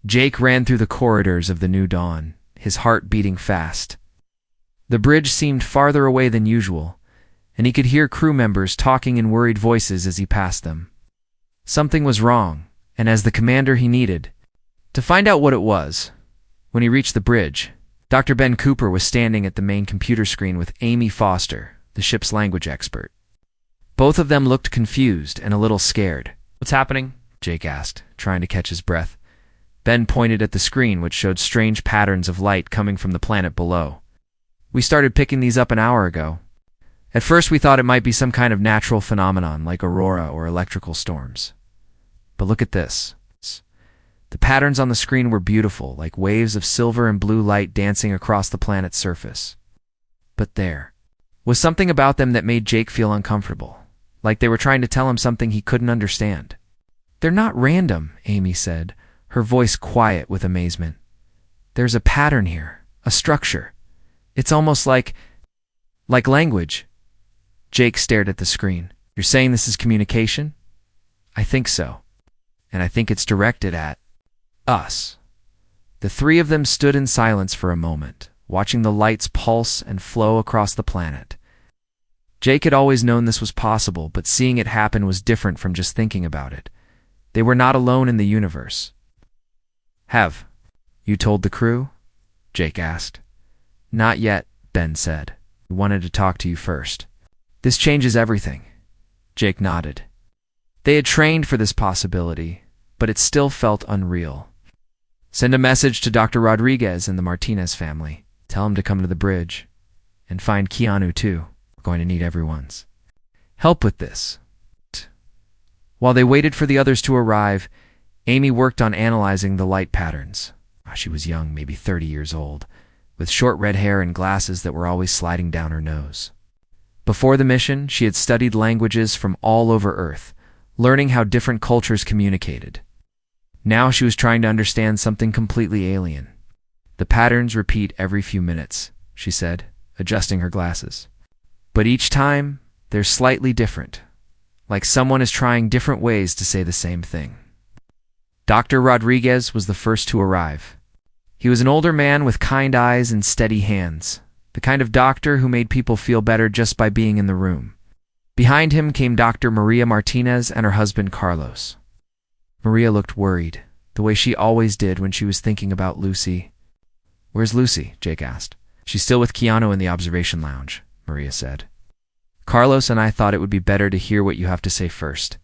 Jake ran through the corridors of the new dawn, his heart beating fast. The bridge seemed farther away than usual, and he could hear crew members talking in worried voices as he passed them. Something was wrong, and as the commander he needed to find out what it was. When he reached the bridge, Dr. Ben Cooper was standing at the main computer screen with Amy Foster, the ship's language expert. Both of them looked confused and a little scared. "What's happening?" Jake asked, trying to catch his breath. Ben pointed at the screen, which showed strange patterns of light coming from the planet below. "We started picking these up an hour ago. At first we thought it might be some kind of natural phenomenon like aurora or electrical storms. But look at this." The patterns on the screen were beautiful, like waves of silver and blue light dancing across the planet's surface. But there was something about them that made Jake feel uncomfortable, like they were trying to tell him something he couldn't understand. "They're not random," Amy said, her voice quiet with amazement. "There's a pattern here, a structure. It's almost like language." Jake stared at the screen. "You're saying this is communication?" "I think so. And I think it's directed at us." The three of them stood in silence for a moment, watching the lights pulse and flow across the planet. Jake had always known this was possible, but seeing it happen was different from just thinking about it. They were not alone in the universe. "Have you told the crew?" Jake asked. "Not yet," Ben said. "We wanted to talk to you first." "This changes everything." Jake nodded. They had trained for this possibility, but it still felt unreal. "Send a message to Dr. Rodriguez and the Martinez family. Tell him to come to the bridge. And find Keanu too. We're going to need everyone's help with this." While they waited for the others to arrive, Amy worked on analyzing the light patterns. She was young, maybe 30 years old, with short red hair and glasses that were always sliding down her nose. Before the mission, she had studied languages from all over Earth, learning how different cultures communicated. Now she was trying to understand something completely alien. "The patterns repeat every few minutes," she said, adjusting her glasses. "But each time, they're slightly different, like someone is trying different ways to say the same thing." Dr. Rodriguez was the first to arrive. He was an older man with kind eyes and steady hands, the kind of doctor who made people feel better just by being in the room. Behind him came Dr. Maria Martinez and her husband Carlos. Maria looked worried, the way she always did when she was thinking about Lucy. "Where's Lucy?" Jake asked. "She's still with Keanu in the observation lounge," Maria said. "Carlos and I thought it would be better to hear what you have to say first."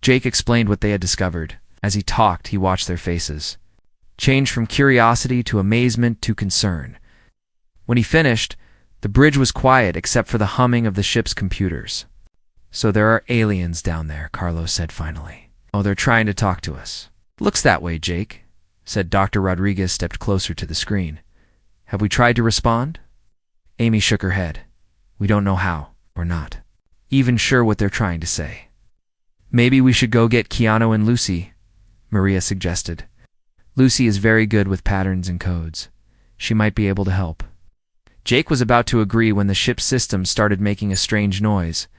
Jake explained what they had discovered. As he talked, he watched their faces change from curiosity to amazement to concern. When he finished, the bridge was quiet except for the humming of the ship's computers. "So there are aliens down there," Carlos said finally. "Oh, they're trying to talk to us." "Looks that way, Jake," said Dr. Rodriguez, stepped closer to the screen. "Have we tried to respond?" Amy shook her head. "We don't know how. We're not even sure what they're trying to say." "Maybe we should go get Keanu and Lucy," Maria suggested. "Lucy is very good with patterns and codes. She might be able to help." Jake was about to agree when the ship's system started making a strange noise.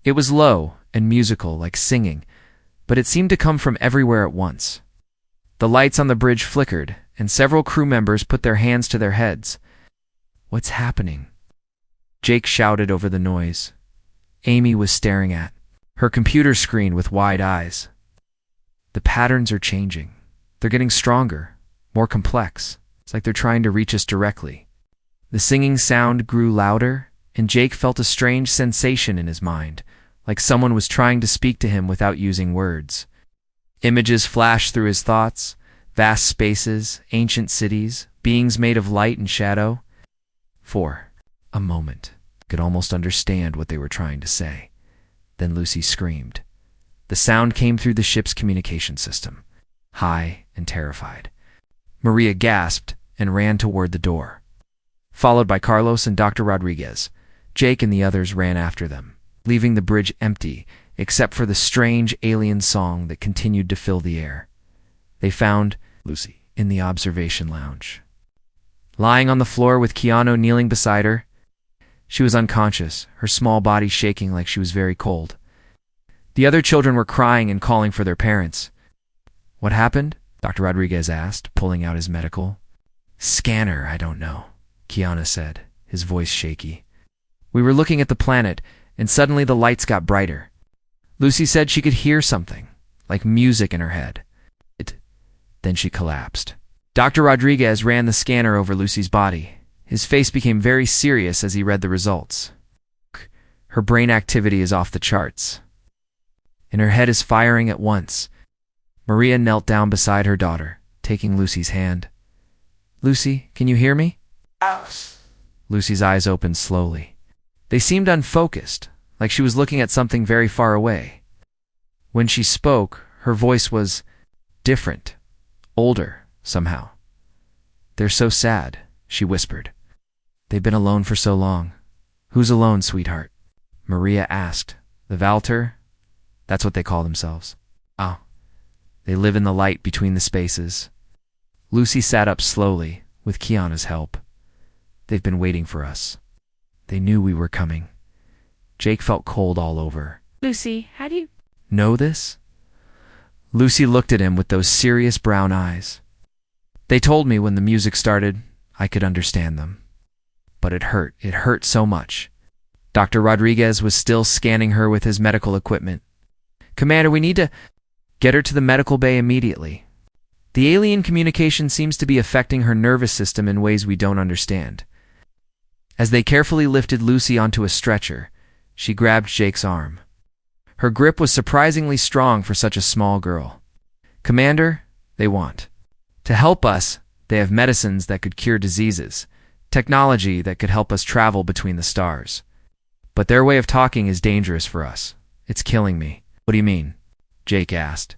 It was low and musical, like singing, but it seemed to come from everywhere at once. The lights on the bridge flickered, and several crew members put their hands to their heads. "What's happening?" Jake shouted over the noise. Amy was staring at her computer screen with wide eyes. "The patterns are changing. They're getting stronger, more complex. It's like they're trying to reach us directly." The singing sound grew louder, and Jake felt a strange sensation in his mind, like someone was trying to speak to him without using words. Images flashed through his thoughts, vast spaces, ancient cities, beings made of light and shadow. For a moment, he could almost understand what they were trying to say. Then Lucy screamed. The sound came through the ship's communication system, high and terrified. Maria gasped and ran toward the door. Followed by Carlos and Dr. Rodriguez, Jake and the others ran after them, leaving the bridge empty except for the strange alien song that continued to fill the air. They found Lucy in the observation lounge, lying on the floor with Keanu kneeling beside her. She was unconscious, her small body shaking like she was very cold. The other children were crying and calling for their parents. "What happened?" Dr. Rodriguez asked, pulling out his medical. Scanner, I don't know, Keanu said, his voice shaky. We were looking at the planet, and suddenly the lights got brighter. Lucy said she could hear something, like music in her head. Then she collapsed. Dr. Rodriguez ran the scanner over Lucy's body. His face became very serious as he read the results. Her brain activity is off the charts, and her head is firing at once. Maria knelt down beside her daughter, taking Lucy's hand. Lucy, can you hear me? Lucy's eyes opened slowly. They seemed unfocused, like she was looking at something very far away. When she spoke, her voice was different, older, somehow. They're so sad, she whispered. They've been alone for so long. Who's alone, sweetheart? Maria asked. The Valter? That's what they call themselves. Oh. They live in the light between the spaces. Lucy sat up slowly, with Keanu's help. They've been waiting for us. They knew we were coming. Jake felt cold all over. Lucy, how do you know this? Lucy looked at him with those serious brown eyes. They told me when the music started, I could understand them. But it hurt so much. Dr. Rodriguez was still scanning her with his medical equipment. Commander, we need to get her to the medical bay immediately. The alien communication seems to be affecting her nervous system in ways we don't understand. As they carefully lifted Lucy onto a stretcher, she grabbed Jake's arm. Her grip was surprisingly strong for such a small girl. Commander, they want to help us. They have medicines that could cure diseases, technology that could help us travel between the stars. But their way of talking is dangerous for us. It's killing me. What do you mean? Jake asked.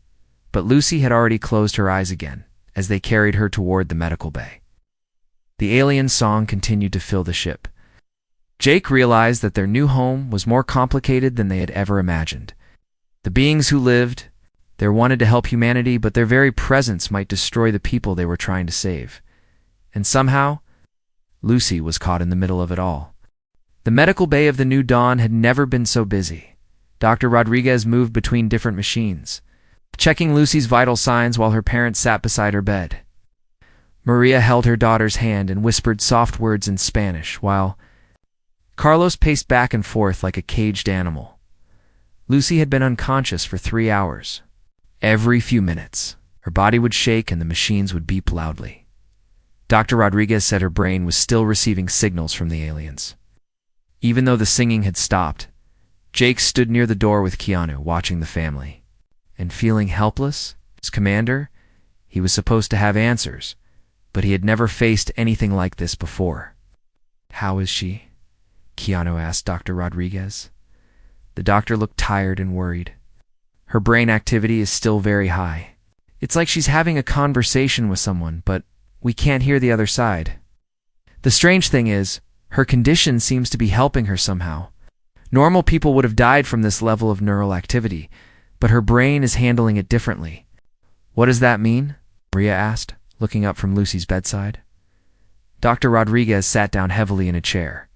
But Lucy had already closed her eyes again as they carried her toward the medical bay. The alien song continued to fill the ship. Jake realized that their new home was more complicated than they had ever imagined. The beings who lived there wanted to help humanity, but their very presence might destroy the people they were trying to save. And somehow, Lucy was caught in the middle of it all. The medical bay of the New Dawn had never been so busy. Dr. Rodriguez moved between different machines, checking Lucy's vital signs while her parents sat beside her bed. Maria held her daughter's hand and whispered soft words in Spanish, while Carlos paced back and forth like a caged animal. Lucy had been unconscious for 3 hours. Every few minutes, her body would shake and the machines would beep loudly. Dr. Rodriguez said her brain was still receiving signals from the aliens. Even though the singing had stopped, Jake stood near the door with Keanu, watching the family. And feeling helpless, as commander, he was supposed to have answers, but he had never faced anything like this before. How is she? Keanu asked Dr. Rodriguez. The doctor looked tired and worried. Her brain activity is still very high. It's like she's having a conversation with someone, but we can't hear the other side. The strange thing is, her condition seems to be helping her somehow. Normal people would have died from this level of neural activity, but her brain is handling it differently. What does that mean? Maria asked, looking up from Lucy's bedside. Dr. Rodriguez sat down heavily in a chair.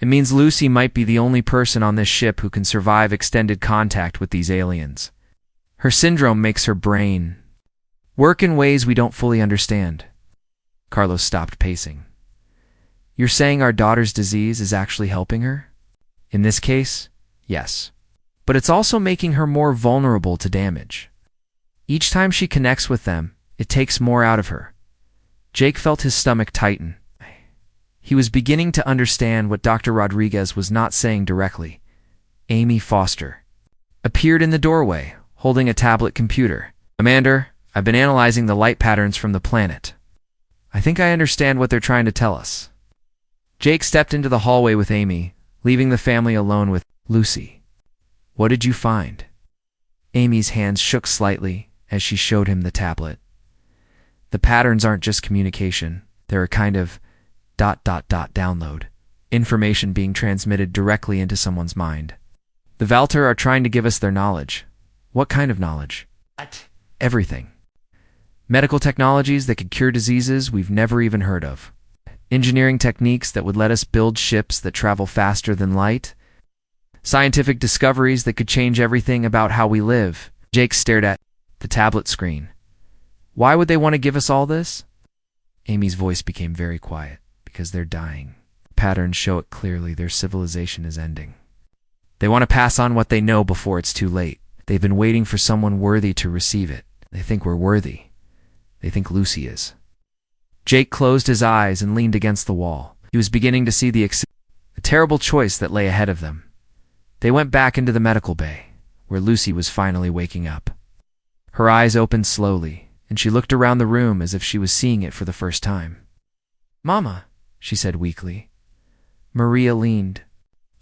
It means Lucy might be the only person on this ship who can survive extended contact with these aliens. Her syndrome makes her brain work in ways we don't fully understand. Carlos stopped pacing. You're saying our daughter's disease is actually helping her? In this case, yes. But it's also making her more vulnerable to damage. Each time she connects with them, it takes more out of her. Jake felt his stomach tighten. He was beginning to understand what Dr. Rodriguez was not saying directly. Amy Foster appeared in the doorway, holding a tablet computer. Commander, I've been analyzing the light patterns from the planet. I think I understand what they're trying to tell us. Jake stepped into the hallway with Amy, leaving the family alone with Lucy. What did you find? Amy's hands shook slightly as she showed him the tablet. The patterns aren't just communication. They're a kind of ... download. Information being transmitted directly into someone's mind. The Valter are trying to give us their knowledge. What kind of knowledge? Everything. Medical technologies that could cure diseases we've never even heard of. Engineering techniques that would let us build ships that travel faster than light. Scientific discoveries that could change everything about how we live. Jake stared at the tablet screen. Why would they want to give us all this? Amy's voice became very quiet. Because they're dying. Patterns show it clearly. Their civilization is ending. They want to pass on what they know before it's too late. They've been waiting for someone worthy to receive it. They think we're worthy. They think Lucy is. Jake closed his eyes and leaned against the wall. He was beginning to see the terrible choice that lay ahead of them. They went back into the medical bay, where Lucy was finally waking up. Her eyes opened slowly, and she looked around the room as if she was seeing it for the first time. "Mama," she said weakly. Maria leaned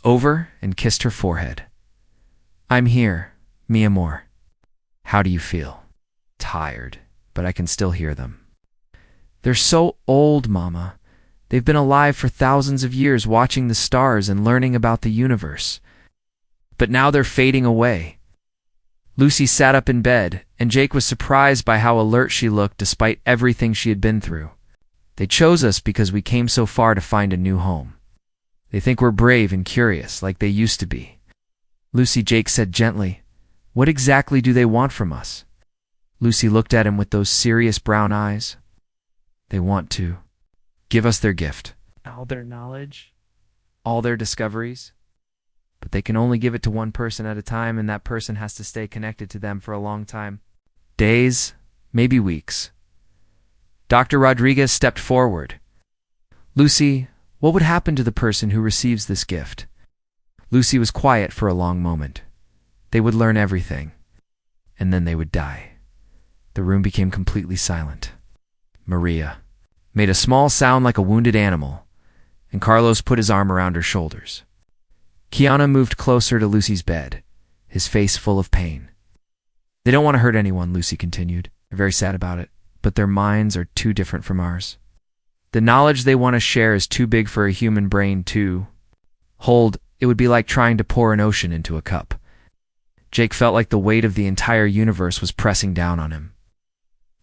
over and kissed her forehead. "I'm here, mi amor. How do you feel?" "Tired, but I can still hear them." "They're so old, Mama. They've been alive for thousands of years watching the stars and learning about the universe. But now they're fading away." Lucy sat up in bed, and Jake was surprised by how alert she looked despite everything she had been through. "They chose us because we came so far to find a new home. They think we're brave and curious, like they used to be." "Lucy," Jake said gently, "what exactly do they want from us?" Lucy looked at him with those serious brown eyes. "They want to give us their gift. All their knowledge. All their discoveries. But they can only give it to one person at a time, and that person has to stay connected to them for a long time. Days, maybe weeks." Dr. Rodriguez stepped forward. "Lucy, what would happen to the person who receives this gift?" Lucy was quiet for a long moment. "They would learn everything, and then they would die." The room became completely silent. Maria made a small sound like a wounded animal, and Carlos put his arm around her shoulders. Keanu moved closer to Lucy's bed, his face full of pain. "They don't want to hurt anyone," Lucy continued. "They're very sad about it, but their minds are too different from ours. The knowledge they want to share is too big for a human brain to hold. It would be like trying to pour an ocean into a cup." Jake felt like the weight of the entire universe was pressing down on him.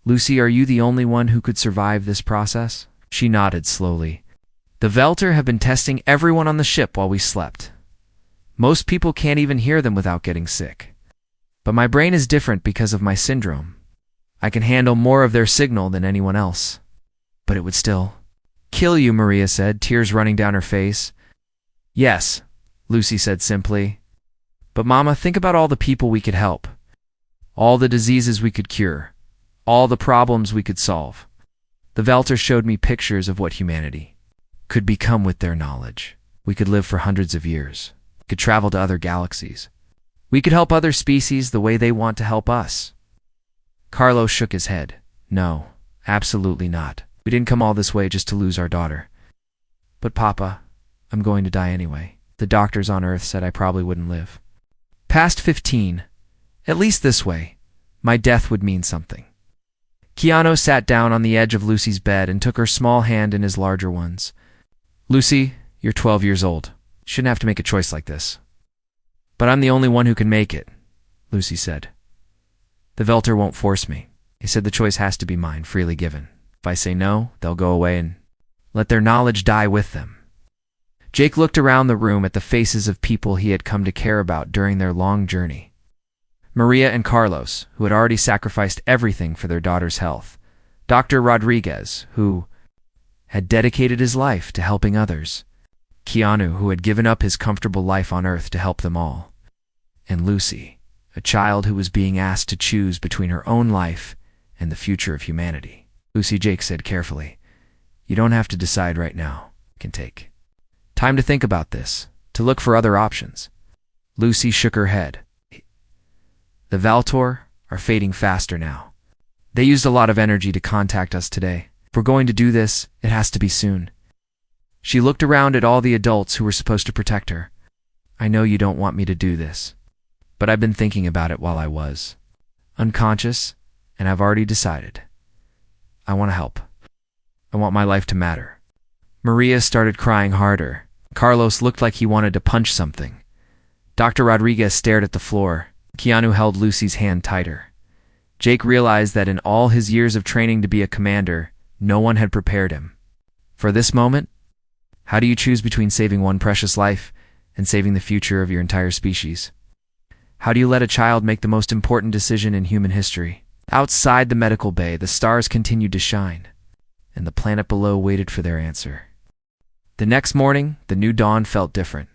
"Lucy, are you the only one who could survive this process?" She nodded slowly. "The Velter have been testing everyone on the ship while we slept. Most people can't even hear them without getting sick. But my brain is different because of my syndrome. I can handle more of their signal than anyone else. But it would still kill you," Maria said, tears running down her face. "Yes," Lucy said simply. "But Mama, think about all the people we could help. All the diseases we could cure. All the problems we could solve. The Velter showed me pictures of what humanity could become with their knowledge. We could live for hundreds of years. We could travel to other galaxies. We could help other species the way they want to help us." Carlos shook his head. "No, absolutely not. We didn't come all this way just to lose our daughter." "But Papa, I'm going to die anyway. The doctors on Earth said I probably wouldn't live. Past 15, at least this way, my death would mean something." Keanu sat down on the edge of Lucy's bed and took her small hand in his larger ones. "Lucy, you're 12 years old. You shouldn't have to make a choice like this." "But I'm the only one who can make it," Lucy said. "The Velter won't force me. He said the choice has to be mine, freely given. If I say no, they'll go away and let their knowledge die with them." Jake looked around the room at the faces of people he had come to care about during their long journey. Maria and Carlos, who had already sacrificed everything for their daughter's health. Dr. Rodriguez, who had dedicated his life to helping others. Keanu, who had given up his comfortable life on Earth to help them all. And Lucy, a child who was being asked to choose between her own life and the future of humanity. "Lucy," Jake said carefully, "you don't have to decide right now. You can take time to think about this, to look for other options." Lucy shook her head. "The Valtor are fading faster now. They used a lot of energy to contact us today. If we're going to do this, it has to be soon." She looked around at all the adults who were supposed to protect her. "I know you don't want me to do this, but I've been thinking about it while I was unconscious, and I've already decided. I want to help. I want my life to matter." Maria started crying harder. Carlos looked like he wanted to punch something. Dr. Rodriguez stared at the floor. Keanu held Lucy's hand tighter. Jake realized that in all his years of training to be a commander, no one had prepared him for this moment. How do you choose between saving one precious life and saving the future of your entire species? How do you let a child make the most important decision in human history? Outside the medical bay, the stars continued to shine, and the planet below waited for their answer. The next morning, the new dawn felt different.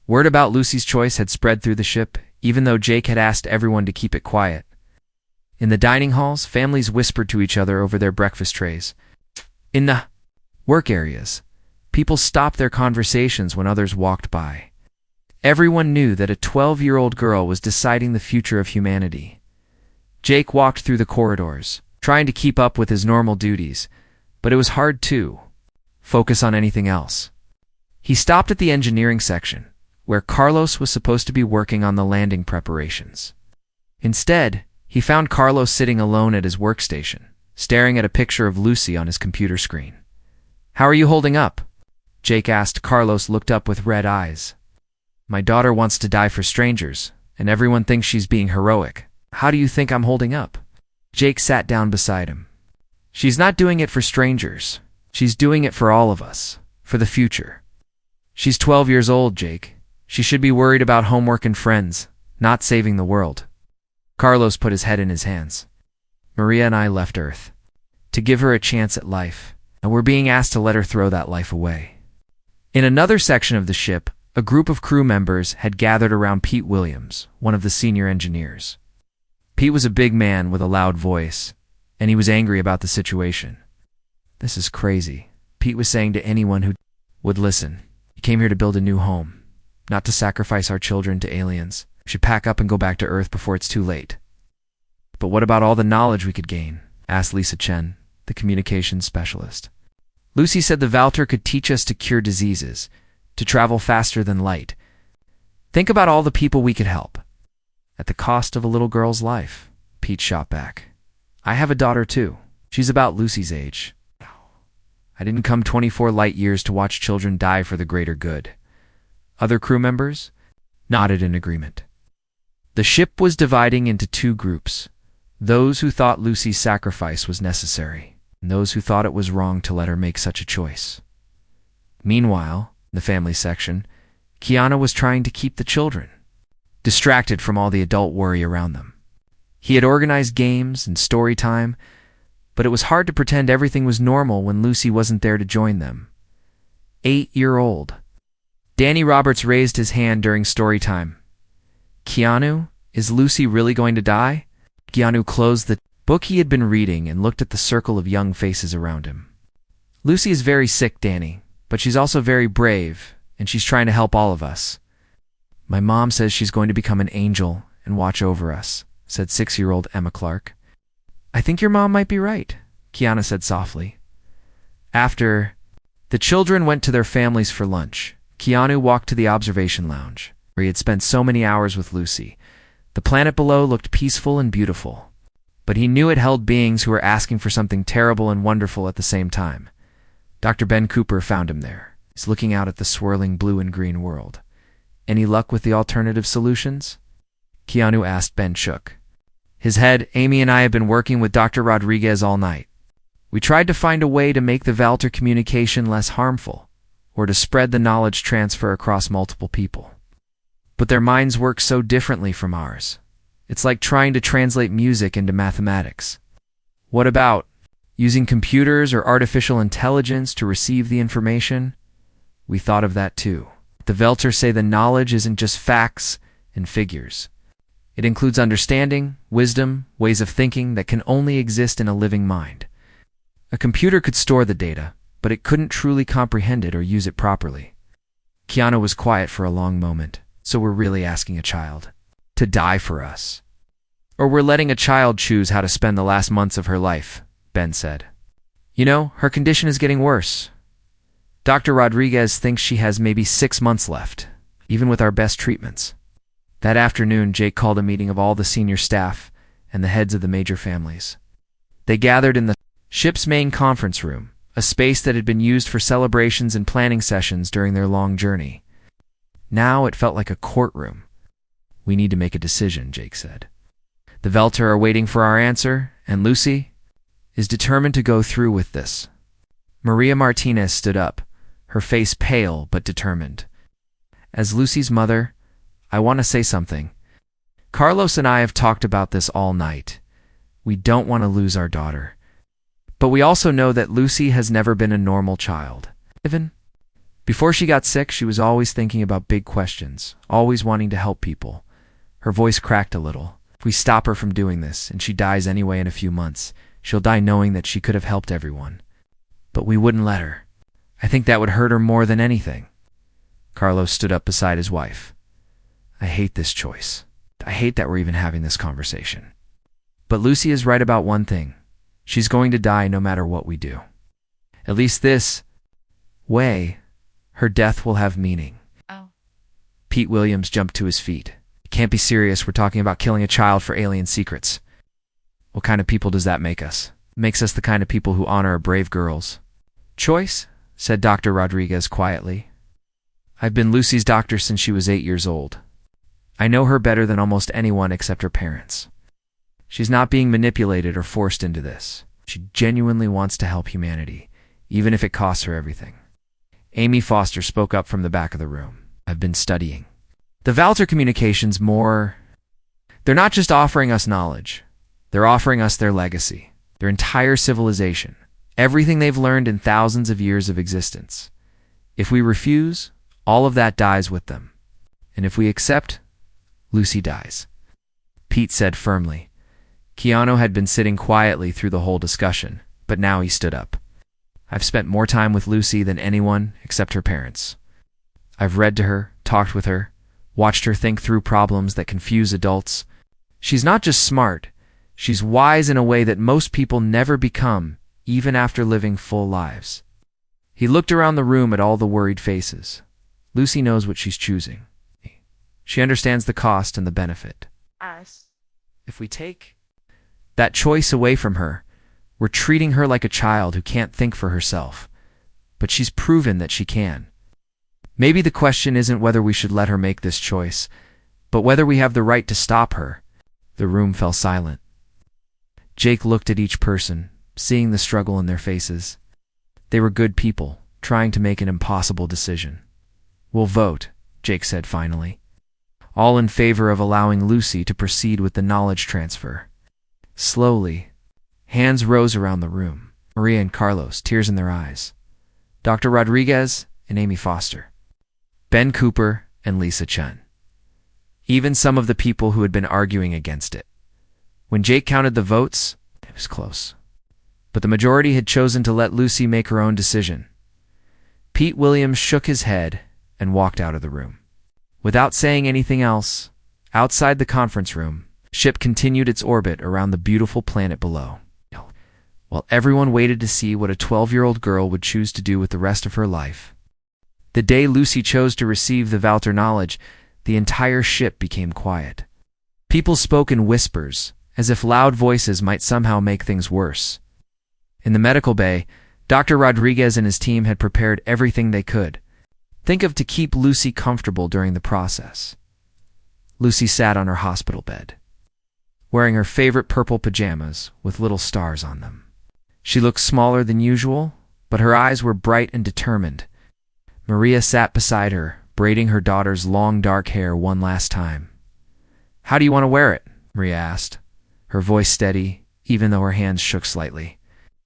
Word about Lucy's choice had spread through the ship, even though Jake had asked everyone to keep it quiet. In the dining halls, families whispered to each other over their breakfast trays. In the work areas, people stopped their conversations when others walked by. Everyone knew that a 12-year-old girl was deciding the future of humanity. Jake walked through the corridors, trying to keep up with his normal duties, but it was hard to focus on anything else. He stopped at the engineering section, where Carlos was supposed to be working on the landing preparations. Instead, he found Carlos sitting alone at his workstation, staring at a picture of Lucy on his computer screen. "How are you holding up?" Jake asked. Carlos looked up with red eyes. "My daughter wants to die for strangers, and everyone thinks she's being heroic. How do you think I'm holding up?" Jake sat down beside him. "She's not doing it for strangers. She's doing it for all of us, for the future. She's 12 years old, Jake. She should be worried about homework and friends, not saving the world." Carlos put his head in his hands. "Maria and I left Earth to give her a chance at life, and we're being asked to let her throw that life away." In another section of the ship, a group of crew members had gathered around Pete Williams, one of the senior engineers. Pete was a big man with a loud voice, and he was angry about the situation. "This is crazy," Pete was saying to anyone who would listen. "We came here to build a new home, not to sacrifice our children to aliens. We should pack up and go back to Earth before it's too late." "But what about all the knowledge we could gain?" asked Lisa Chen, the communications specialist. "Lucy said the Valter could teach us to cure diseases, to travel faster than light. Think about all the people we could help. At the cost of a little girl's life," Pete shot back. "I have a daughter too. She's about Lucy's age. I didn't come 24 light years to watch children die for the greater good." Other crew members nodded in agreement. The ship was dividing into two groups: those who thought Lucy's sacrifice was necessary, and those who thought it was wrong to let her make such a choice. Meanwhile, in the family section, Keanu was trying to keep the children distracted from all the adult worry around them. He had organized games and story time, but it was hard to pretend everything was normal when Lucy wasn't there to join them. 8-year-old Danny Roberts raised his hand during story time. "Keanu, is Lucy really going to die?" Keanu closed the book he had been reading and looked at the circle of young faces around him. "Lucy is very sick, Danny, but she's also very brave, and she's trying to help all of us. My mom says she's going to become an angel and watch over us," said 6-year-old Emma Clark. "I think your mom might be right," Keanu said softly. After the children went to their families for lunch, Keanu walked to the observation lounge, where he had spent so many hours with Lucy. The planet below looked peaceful and beautiful, but he knew it held beings who were asking for something terrible and wonderful at the same time. Dr. Ben Cooper found him there. He's looking out at the swirling blue and green world. "Any luck with the alternative solutions?" Keanu asked. Ben shook his head. "Amy and I have been working with Dr. Rodriguez all night. We tried to find a way to make the Valter communication less harmful, or to spread the knowledge transfer across multiple people. But their minds work so differently from ours. It's like trying to translate music into mathematics. What about using computers or artificial intelligence to receive the information?" "We thought of that too. The Valter say the knowledge isn't just facts and figures. It includes understanding, wisdom, ways of thinking that can only exist in a living mind. A computer could store the data, but it couldn't truly comprehend it or use it properly." Keanu was quiet for a long moment. "So we're really asking a child to die for us? Or we're letting a child choose how to spend the last months of her life?" Ben said. "You know, her condition is getting worse. Dr. Rodriguez thinks she has maybe 6 months left, even with our best treatments." That afternoon, Jake called a meeting of all the senior staff and the heads of the major families. They gathered in the ship's main conference room, a space that had been used for celebrations and planning sessions during their long journey. Now it felt like a courtroom. "We need to make a decision," Jake said. "The Valter are waiting for our answer, and Lucy is determined to go through with this." Maria Martinez stood up, her face pale but determined. "As Lucy's mother, I want to say something. Carlos and I have talked about this all night. We don't want to lose our daughter. But we also know that Lucy has never been a normal child. Even before she got sick, she was always thinking about big questions, always wanting to help people. Her voice cracked a little. If we stop her from doing this, and she dies anyway in a few months, she'll die knowing that she could have helped everyone. But we wouldn't let her. I think that would hurt her more than anything. Carlos stood up beside his wife. I hate this choice. I hate that we're even having this conversation. But Lucy is right about one thing. She's going to die no matter what we do. At least this way, her death will have meaning. Oh. Pete Williams jumped to his feet. It can't be serious. We're talking about killing a child for alien secrets. What kind of people does that make us? It makes us the kind of people who honor our brave girls. Choice, said Dr. Rodriguez quietly. I've been Lucy's doctor since she was 8 years old. I know her better than almost anyone except her parents. She's not being manipulated or forced into this. She genuinely wants to help humanity, even if it costs her everything. Amy Foster spoke up from the back of the room. I've been studying. The Valter communications they're not just offering us knowledge. They're offering us their legacy, their entire civilization, everything they've learned in thousands of years of existence. If we refuse, all of that dies with them. And if we accept, Lucy dies. Pete said firmly. Keanu had been sitting quietly through the whole discussion, but now he stood up. I've spent more time with Lucy than anyone except her parents. I've read to her, talked with her, watched her think through problems that confuse adults. She's not just smart, she's wise in a way that most people never become, even after living full lives. He looked around the room at all the worried faces. Lucy knows what she's choosing. She understands the cost and the benefit. Us. If we take that choice away from her, we're treating her like a child who can't think for herself. But she's proven that she can. Maybe the question isn't whether we should let her make this choice, but whether we have the right to stop her. The room fell silent. Jake looked at each person, seeing the struggle in their faces. They were good people, trying to make an impossible decision. We'll vote, Jake said finally. All in favor of allowing Lucy to proceed with the knowledge transfer. Slowly, hands rose around the room. Maria and Carlos, tears in their eyes. Dr. Rodriguez and Amy Foster. Ben Cooper and Lisa Chen. Even some of the people who had been arguing against it. When Jake counted the votes, it was close. But the majority had chosen to let Lucy make her own decision. Pete Williams shook his head and walked out of the room. Without saying anything else, outside the conference room, ship continued its orbit around the beautiful planet below, while everyone waited to see what a 12-year-old girl would choose to do with the rest of her life. The day Lucy chose to receive the Valter knowledge, the entire ship became quiet. People spoke in whispers, as if loud voices might somehow make things worse. In the medical bay, Dr. Rodriguez and his team had prepared everything they could. Think of to keep Lucy comfortable during the process. Lucy sat on her hospital bed, wearing her favorite purple pajamas with little stars on them. She looked smaller than usual, but her eyes were bright and determined. Maria sat beside her, braiding her daughter's long dark hair one last time. How do you want to wear it? Maria asked, her voice steady, even though her hands shook slightly.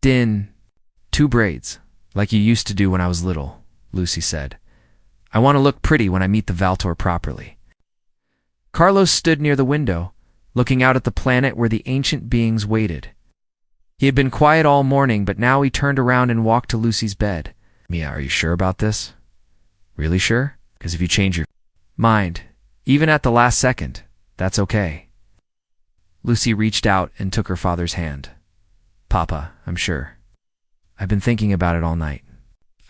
2 braids, like you used to do when I was little, Lucy said. I want to look pretty when I meet the Valtor properly. Carlos stood near the window, looking out at the planet where the ancient beings waited. He had been quiet all morning, but now he turned around and walked to Lucy's bed. Mia, are you sure about this? Really sure? Because if you change your mind, even at the last second, that's okay. Lucy reached out and took her father's hand. Papa, I'm sure. I've been thinking about it all night.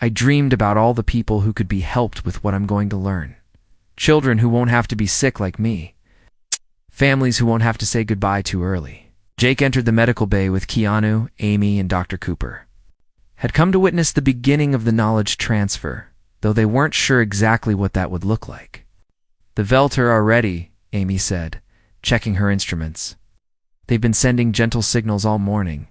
I dreamed about all the people who could be helped with what I'm going to learn. Children who won't have to be sick like me. Families who won't have to say goodbye too early. Jake entered the medical bay with Keanu, Amy, and Dr. Cooper. Had come to witness the beginning of the knowledge transfer, though they weren't sure exactly what that would look like. The Velter are ready, Amy said, checking her instruments. They've been sending gentle signals all morning,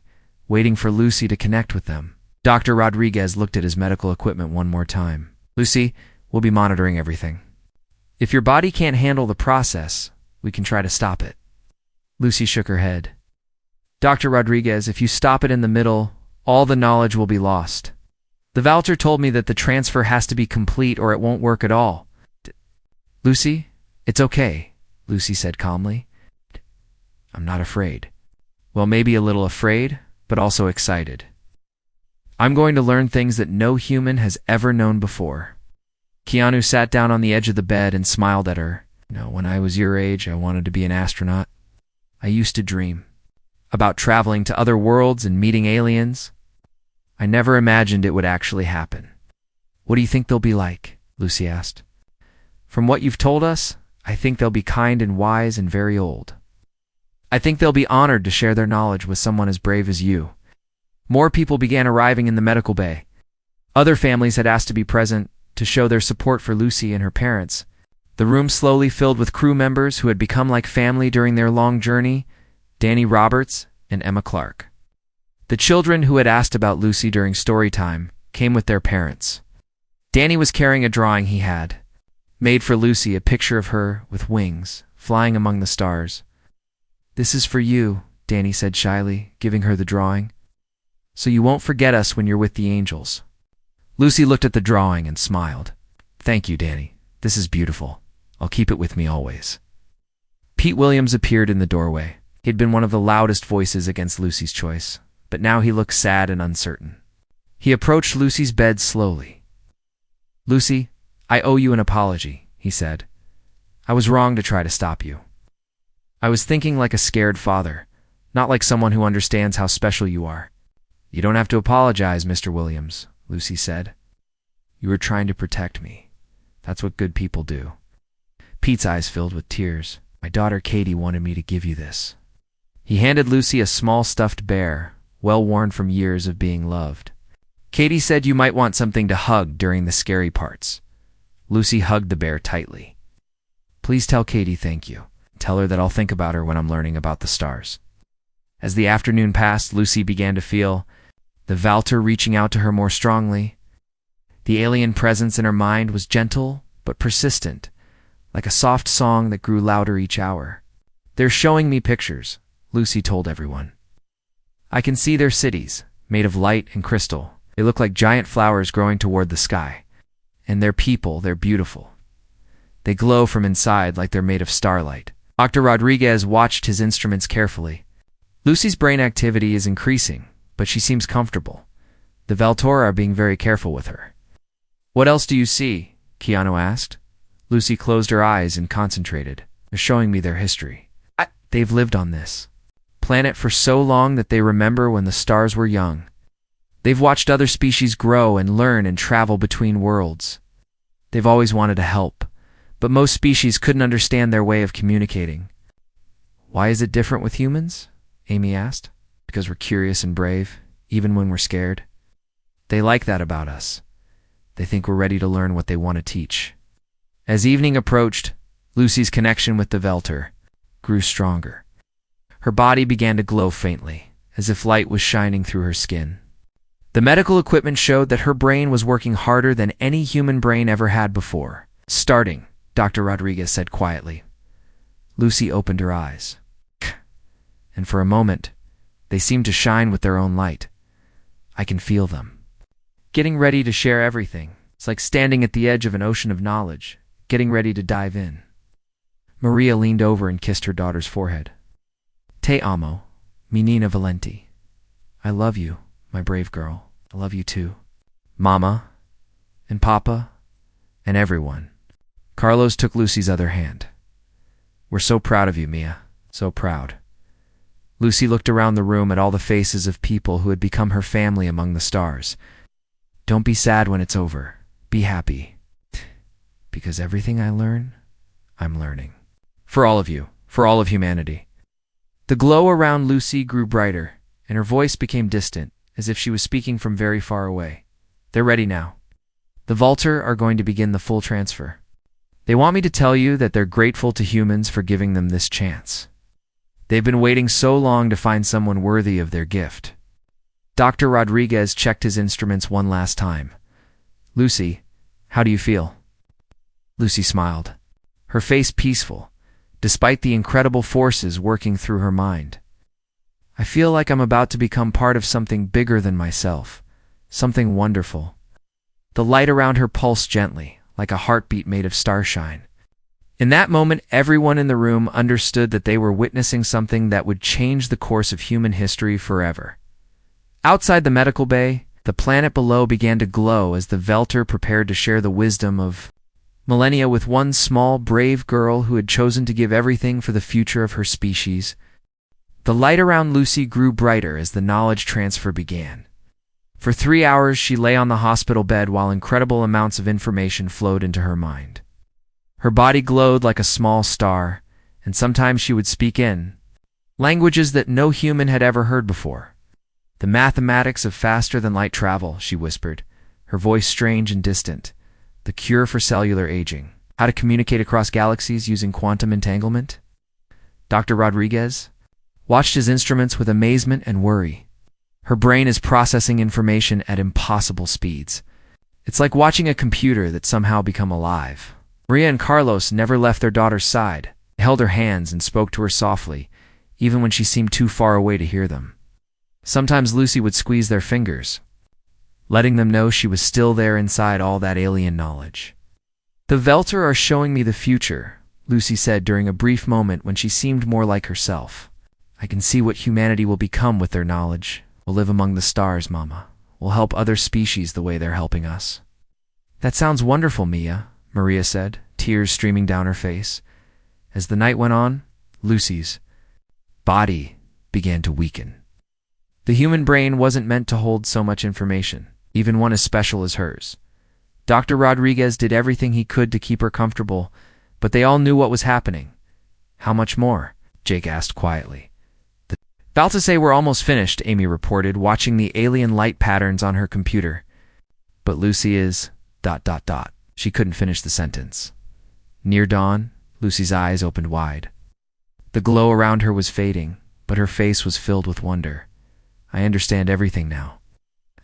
waiting for Lucy to connect with them. Dr. Rodriguez looked at his medical equipment one more time. Lucy, we'll be monitoring everything. If your body can't handle the process, we can try to stop it. Lucy shook her head. Dr. Rodriguez, if you stop it in the middle, all the knowledge will be lost. The Valter told me that the transfer has to be complete or it won't work at all. Lucy, it's okay, Lucy said calmly. I'm not afraid. Well, maybe a little afraid, but also excited. I'm going to learn things that no human has ever known before. Keanu sat down on the edge of the bed and smiled at her. When I was your age, I wanted to be an astronaut. I used to dream about traveling to other worlds and meeting aliens. I never imagined it would actually happen. What do you think they'll be like? Lucy asked. From what you've told us, I think they'll be kind and wise and very old. I think they'll be honored to share their knowledge with someone as brave as you. More people began arriving in the medical bay. Other families had asked to be present to show their support for Lucy and her parents. The room slowly filled with crew members who had become like family during their long journey, Danny Roberts and Emma Clark. The children who had asked about Lucy during story time came with their parents. Danny was carrying a drawing he had made for Lucy, a picture of her with wings, flying among the stars. This is for you, Danny said shyly, giving her the drawing. So you won't forget us when you're with the angels. Lucy looked at the drawing and smiled. Thank you, Danny. This is beautiful. I'll keep it with me always. Pete Williams appeared in the doorway. He'd been one of the loudest voices against Lucy's choice, but now he looked sad and uncertain. He approached Lucy's bed slowly. Lucy, I owe you an apology, he said. I was wrong to try to stop you. I was thinking like a scared father, not like someone who understands how special you are. You don't have to apologize, Mr. Williams, Lucy said. You were trying to protect me. That's what good people do. Pete's eyes filled with tears. My daughter Katie wanted me to give you this. He handed Lucy a small stuffed bear, well worn from years of being loved. Katie said you might want something to hug during the scary parts. Lucy hugged the bear tightly. Please tell Katie thank you. Tell her that I'll think about her when I'm learning about the stars. As the afternoon passed, Lucy began to feel the Valter reaching out to her more strongly. The alien presence in her mind was gentle but persistent, like a soft song that grew louder each hour. They're showing me pictures, Lucy told everyone. I can see their cities, made of light and crystal. They look like giant flowers growing toward the sky. And their people, they're beautiful. They glow from inside like they're made of starlight. Dr. Rodriguez watched his instruments carefully. Lucy's brain activity is increasing, but she seems comfortable. The Valtor are being very careful with her. What else do you see? Keanu asked. Lucy closed her eyes and concentrated. They're showing me their history. They've lived on this planet for so long that they remember when the stars were young. They've watched other species grow and learn and travel between worlds. They've always wanted to help, but most species couldn't understand their way of communicating. Why is it different with humans? Amy asked. Because we're curious and brave, even when we're scared. They like that about us. They think we're ready to learn what they want to teach. As evening approached, Lucy's connection with the Valter grew stronger. Her body began to glow faintly, as if light was shining through her skin. The medical equipment showed that her brain was working harder than any human brain ever had before. Starting, Dr. Rodriguez said quietly. Lucy opened her eyes. And for a moment, they seemed to shine with their own light. I can feel them. Getting ready to share everything. It's like standing at the edge of an ocean of knowledge, getting ready to dive in. Maria leaned over and kissed her daughter's forehead. Te amo, menina valente. I love you, my brave girl. I love you too. Mama, and Papa, and everyone. Carlos took Lucy's other hand. We're so proud of you, Mia. So proud. Lucy looked around the room at all the faces of people who had become her family among the stars. Don't be sad when it's over. Be happy. Because everything I learn, I'm learning. For all of you. For all of humanity. The glow around Lucy grew brighter, and her voice became distant, as if she was speaking from very far away. They're ready now. The Valter are going to begin the full transfer. They want me to tell you that they're grateful to humans for giving them this chance. They've been waiting so long to find someone worthy of their gift. Dr. Rodriguez checked his instruments one last time. Lucy, how do you feel? Lucy smiled, her face peaceful, despite the incredible forces working through her mind. I feel like I'm about to become part of something bigger than myself, something wonderful. The light around her pulsed gently, like a heartbeat made of starshine. In that moment, everyone in the room understood that they were witnessing something that would change the course of human history forever. Outside the medical bay, the planet below began to glow as the Velter prepared to share the wisdom of millennia with one small, brave girl who had chosen to give everything for the future of her species. The light around Lucy grew brighter as the knowledge transfer began. For 3 hours, she lay on the hospital bed while incredible amounts of information flowed into her mind. Her body glowed like a small star, and sometimes she would speak in languages that no human had ever heard before. The mathematics of faster-than-light travel, she whispered, her voice strange and distant. The cure for cellular aging. How to communicate across galaxies using quantum entanglement? Dr. Rodriguez watched his instruments with amazement and worry. Her brain is processing information at impossible speeds. It's like watching a computer that's somehow become alive. Maria and Carlos never left their daughter's side. They held her hands and spoke to her softly, even when she seemed too far away to hear them. Sometimes Lucy would squeeze their fingers, letting them know she was still there inside all that alien knowledge. The Velter are showing me the future, Lucy said during a brief moment when she seemed more like herself. I can see what humanity will become with their knowledge. We'll live among the stars, Mama. We'll help other species the way they're helping us. That sounds wonderful, Mia, Maria said, tears streaming down her face. As the night went on, Lucy's body began to weaken. The human brain wasn't meant to hold so much information, even one as special as hers. Dr. Rodriguez did everything he could to keep her comfortable, but they all knew what was happening. How much more? Jake asked quietly. About to say we're almost finished, Amy reported, watching the alien light patterns on her computer. But Lucy is... She couldn't finish the sentence. Near dawn, Lucy's eyes opened wide. The glow around her was fading, but her face was filled with wonder. I understand everything now.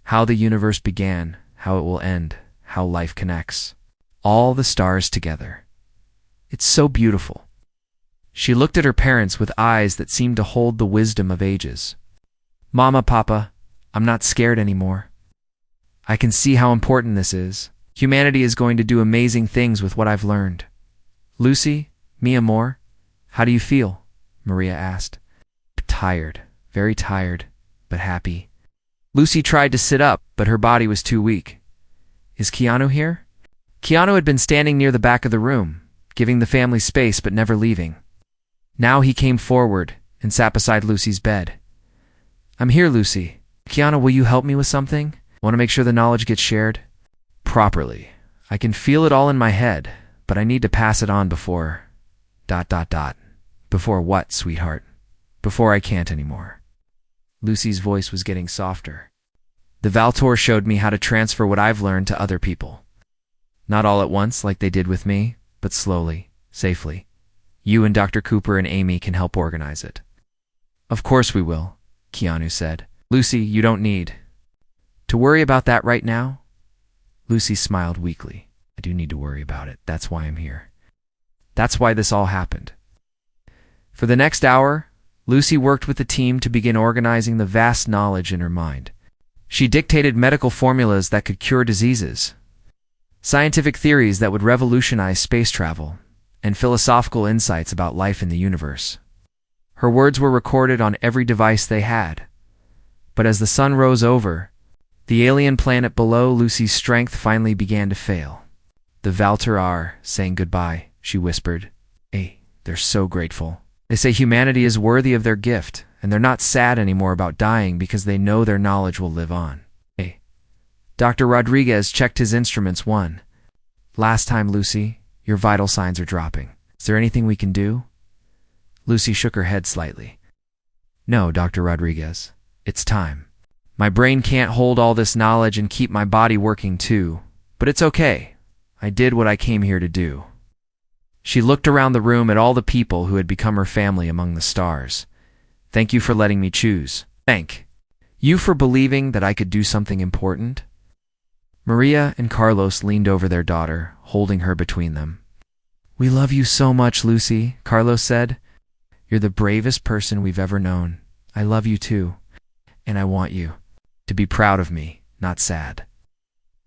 How the universe began, how it will end, how life connects. All the stars together. It's so beautiful. She looked at her parents with eyes that seemed to hold the wisdom of ages. Mama, Papa, I'm not scared anymore. I can see how important this is. Humanity is going to do amazing things with what I've learned. Lucy, mi amor, how do you feel? Maria asked. Tired, very tired, but happy. Lucy tried to sit up, but her body was too weak. Is Keanu here? Keanu had been standing near the back of the room, giving the family space but never leaving. Now he came forward and sat beside Lucy's bed. I'm here, Lucy. Keanu, will you help me with something? Want to make sure the knowledge gets shared? Properly. I can feel it all in my head, but I need to pass it on before... Before what, sweetheart? Before I can't anymore. Lucy's voice was getting softer. The Velter showed me how to transfer what I've learned to other people. Not all at once, like they did with me, but slowly, safely. You and Dr. Cooper and Amy can help organize it. Of course we will, Keanu said. Lucy, you don't need to worry about that right now. Lucy smiled weakly. I do need to worry about it. That's why I'm here. That's why this all happened. For the next hour, Lucy worked with the team to begin organizing the vast knowledge in her mind. She dictated medical formulas that could cure diseases, scientific theories that would revolutionize space travel, and philosophical insights about life in the universe. Her words were recorded on every device they had. But as the sun rose over the alien planet below, Lucy's strength finally began to fail. The Velter are saying goodbye, she whispered. Hey, they're so grateful. They say humanity is worthy of their gift, and they're not sad anymore about dying because they know their knowledge will live on. Hey. Dr. Rodriguez checked his instruments one. Last time, Lucy, your vital signs are dropping. Is there anything we can do? Lucy shook her head slightly. No, Dr. Rodriguez. It's time. My brain can't hold all this knowledge and keep my body working too, but it's okay. I did what I came here to do. She looked around the room at all the people who had become her family among the stars. Thank you for letting me choose. Thank you for believing that I could do something important. Maria and Carlos leaned over their daughter, holding her between them. We love you so much, Lucy, Carlos said. You're the bravest person we've ever known. I love you too, and I want you to be proud of me, not sad.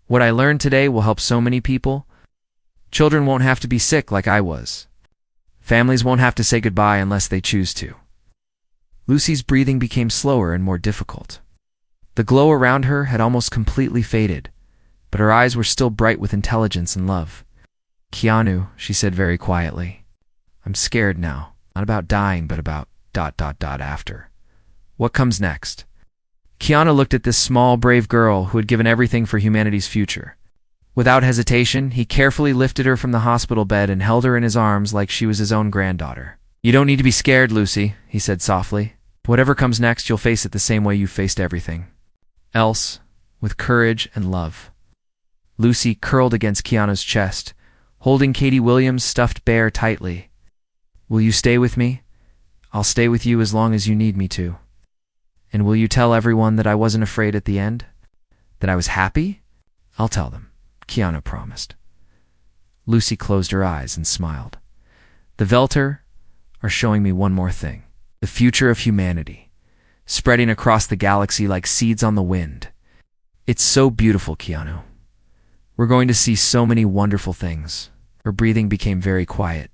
What I learned today will help so many people. Children won't have to be sick like I was. Families won't have to say goodbye unless they choose to. Lucy's breathing became slower and more difficult. The glow around her had almost completely faded, but her eyes were still bright with intelligence and love. Keanu, she said very quietly, I'm scared now, not about dying, but about ... after. What comes next? Keanu looked at this small, brave girl who had given everything for humanity's future. Without hesitation, he carefully lifted her from the hospital bed and held her in his arms like she was his own granddaughter. You don't need to be scared, Lucy, he said softly. Whatever comes next, you'll face it the same way you've faced everything else, with courage and love. Lucy curled against Keanu's chest, holding Katie Williams' stuffed bear tightly. Will you stay with me? I'll stay with you as long as you need me to. And will you tell everyone that I wasn't afraid at the end? That I was happy? I'll tell them, Keanu promised. Lucy closed her eyes and smiled. The Velter are showing me one more thing. The future of humanity, spreading across the galaxy like seeds on the wind. It's so beautiful, Keanu. We're going to see so many wonderful things. Her breathing became very quiet.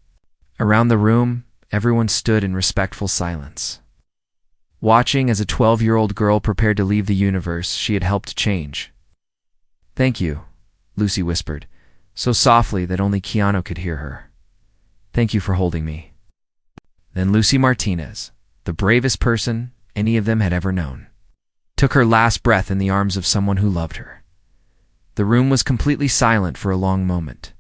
Around the room, everyone stood in respectful silence, watching as a 12-year-old girl prepared to leave the universe she had helped change. Thank you, Lucy whispered, so softly that only Keanu could hear her. Thank you for holding me. Then Lucy Martinez, the bravest person any of them had ever known, took her last breath in the arms of someone who loved her. The room was completely silent for a long moment.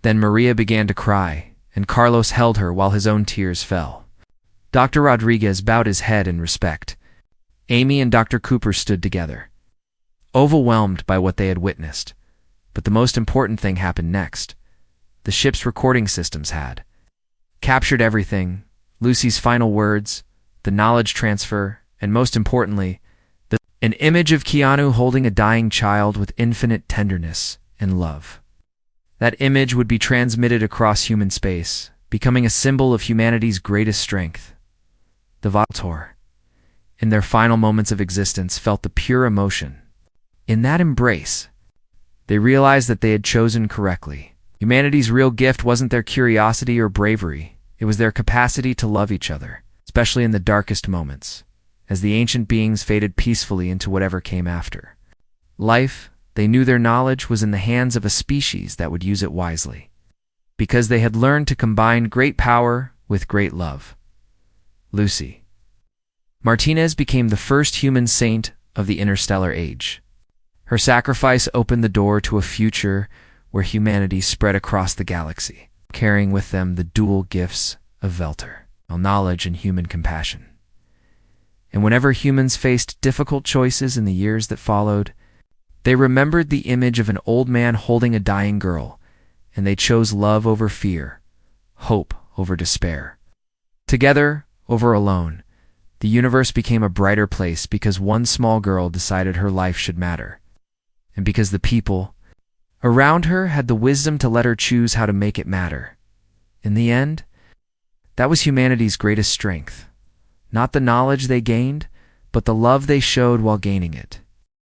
Then Maria began to cry, and Carlos held her while his own tears fell. Dr. Rodriguez bowed his head in respect. Amy and Dr. Cooper stood together, overwhelmed by what they had witnessed. But the most important thing happened next. The ship's recording systems had captured everything, Lucy's final words, the knowledge transfer, and most importantly, an image of Keanu holding a dying child with infinite tenderness and love. That image would be transmitted across human space, becoming a symbol of humanity's greatest strength. The Velter, in their final moments of existence, felt the pure emotion. In that embrace, they realized that they had chosen correctly. Humanity's real gift wasn't their curiosity or bravery. It was their capacity to love each other, especially in the darkest moments, as the ancient beings faded peacefully into whatever came after. Life, they knew their knowledge was in the hands of a species that would use it wisely, because they had learned to combine great power with great love. Lucy Martinez became the first human saint of the interstellar age. Her sacrifice opened the door to a future where humanity spread across the galaxy, carrying with them the dual gifts of Velter, knowledge and human compassion. And whenever humans faced difficult choices in the years that followed, they remembered the image of an old man holding a dying girl, and they chose love over fear, hope over despair. Together, over alone, the universe became a brighter place because one small girl decided her life should matter, and because the people around her had the wisdom to let her choose how to make it matter. In the end, that was humanity's greatest strength. Not the knowledge they gained, but the love they showed while gaining it.